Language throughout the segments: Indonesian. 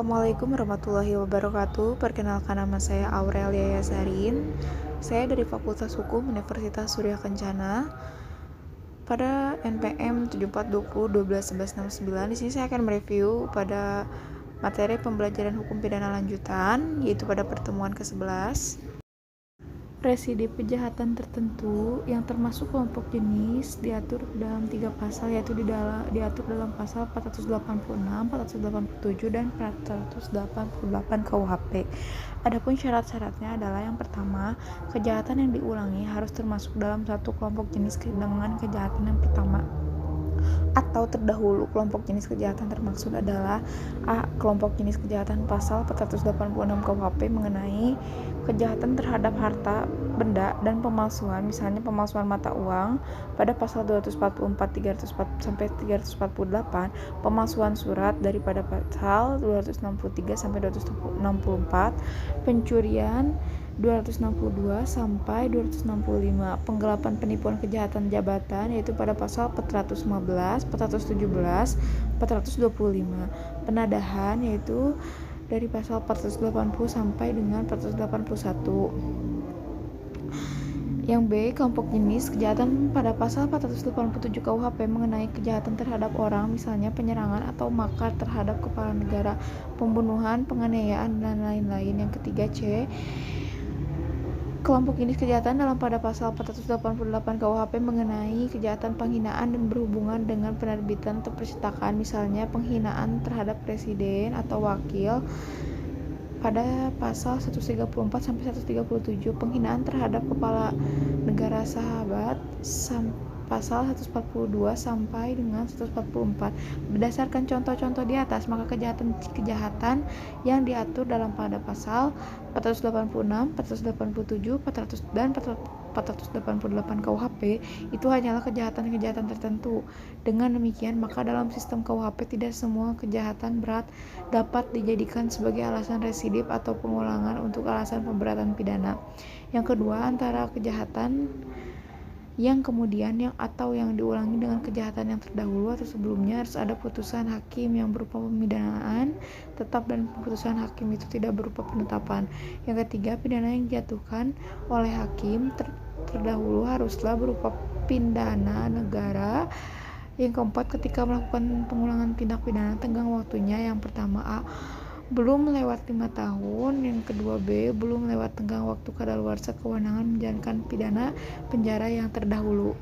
Assalamualaikum warahmatullahi wabarakatuh. Perkenalkan, nama saya Aurelia Yasarin. Saya dari Fakultas Hukum Universitas Surya Kencana. Pada NPM 7420121169, di sini saya akan mereview pada materi pembelajaran hukum pidana lanjutan, yaitu pada pertemuan ke-11. Residip kejahatan tertentu yang termasuk kelompok jenis diatur dalam 3 pasal, yaitu diatur dalam pasal 486, 487, dan 488 KUHP. Adapun syarat-syaratnya adalah yang pertama, kejahatan yang diulangi harus termasuk dalam satu kelompok jenis dengan kejahatan yang pertama atau terdahulu. Kelompok jenis kejahatan termaksud adalah A. Kelompok jenis kejahatan pasal 486 KUHP mengenai kejahatan terhadap harta, benda, dan pemalsuan, misalnya pemalsuan mata uang pada pasal 244, 304 sampai 348, pemalsuan surat daripada pasal 263 sampai 264, pencurian 262 sampai 265, penggelapan penipuan kejahatan jabatan yaitu pada pasal 415, 417, 425, penadahan yaitu dari pasal 480 sampai dengan 481. Yang B, kelompok jenis kejahatan pada pasal 487 KUHP mengenai kejahatan terhadap orang, misalnya penyerangan atau makar terhadap kepala negara, pembunuhan, penganiayaan, dan lain-lain. Yang ketiga C, kelompok jenis kejahatan dalam pada pasal 488 KUHP mengenai kejahatan penghinaan dan berhubungan dengan penerbitan atau percetakan, misalnya penghinaan terhadap presiden atau wakil pada pasal 134 sampai 137, penghinaan terhadap kepala negara sahabat pasal 142 sampai dengan 144. Berdasarkan contoh-contoh di atas, maka kejahatan yang diatur dalam pada pasal 486, 487, 400 dan 488 KUHP itu hanyalah kejahatan-kejahatan tertentu. Dengan demikian, maka dalam sistem KUHP tidak semua kejahatan berat dapat dijadikan sebagai alasan residip atau pengulangan untuk alasan pemberatan pidana. Yang kedua, antara kejahatan yang kemudian yang diulangi dengan kejahatan yang terdahulu atau sebelumnya harus ada putusan hakim yang berupa pemidanaan tetap dan putusan hakim itu tidak berupa penetapan. Yang ketiga, pidana yang dijatuhkan oleh hakim terdahulu haruslah berupa pidana negara. Yang keempat, ketika melakukan pengulangan tindak pidana, tenggang waktunya yang pertama A, belum lewat 5 tahun, yang kedua B, belum lewat tenggang waktu kadaluarsa kewenangan menjalankan pidana penjara yang terdahulu.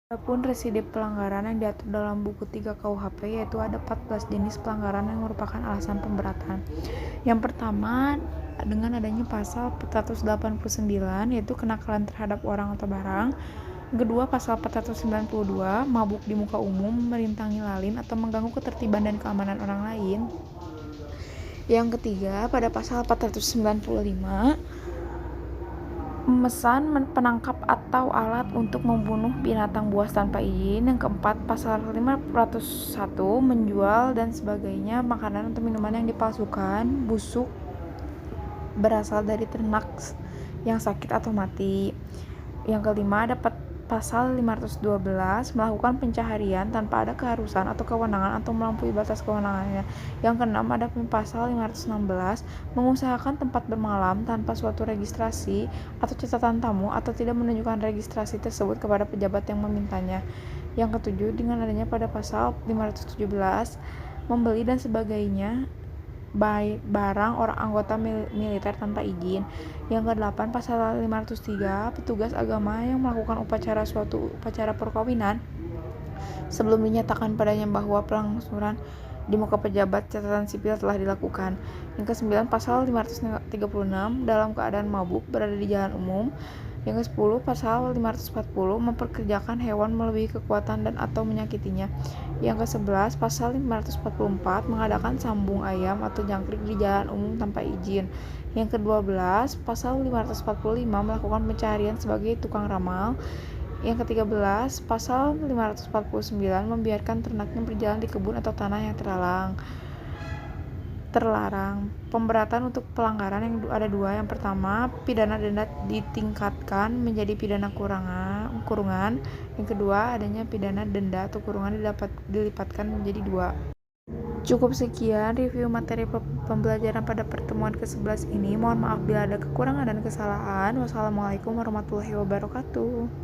Adapun residip pelanggaran yang diatur dalam buku 3 KUHP yaitu ada 14 jenis pelanggaran yang merupakan alasan pemberatan. Yang pertama, dengan adanya pasal 489 yaitu kenakalan terhadap orang atau barang. Kedua, pasal 492 mabuk di muka umum, merintangi lalin atau mengganggu ketertiban dan keamanan orang lain. Yang ketiga, pada pasal 495 memesan, penangkap atau alat untuk membunuh binatang buas tanpa izin. Yang keempat, pasal 501 menjual dan sebagainya makanan atau minuman yang dipalsukan, busuk, berasal dari ternak yang sakit atau mati. Yang kelima, ada pasal 512 melakukan pencaharian tanpa ada keharusan atau kewenangan atau melampaui batas kewenangannya. Yang keenam, ada pasal 516 mengusahakan tempat bermalam tanpa suatu registrasi atau catatan tamu atau tidak menunjukkan registrasi tersebut kepada pejabat yang memintanya. Yang ketujuh, dengan adanya pada pasal 517 membeli dan sebagainya barang orang anggota militer tanpa izin. Yang ke-8, pasal 503 petugas agama yang melakukan suatu upacara perkawinan sebelum dinyatakan padanya bahwa pelangsuran di muka pejabat catatan sipil telah dilakukan. Yang ke-9, pasal 536 dalam keadaan mabuk berada di jalan umum. Yang ke-10, pasal 540 memperkerjakan hewan melebihi kekuatan dan atau menyakitinya. Yang ke-11, pasal 544 mengadakan sambung ayam atau jangkrik di jalan umum tanpa izin. Yang ke-12, pasal 545 melakukan pencarian sebagai tukang ramal. Yang ke-13, pasal 549 membiarkan ternaknya berjalan di kebun atau tanah yang terlarang. Pemberatan untuk pelanggaran yang ada dua. Yang pertama, pidana denda ditingkatkan menjadi pidana kurungan. Yang kedua, adanya pidana denda atau kurungan dilipatkan menjadi 2. Cukup sekian review materi pembelajaran pada pertemuan ke-11 ini. Mohon maaf bila ada kekurangan dan kesalahan. Wassalamualaikum warahmatullahi wabarakatuh.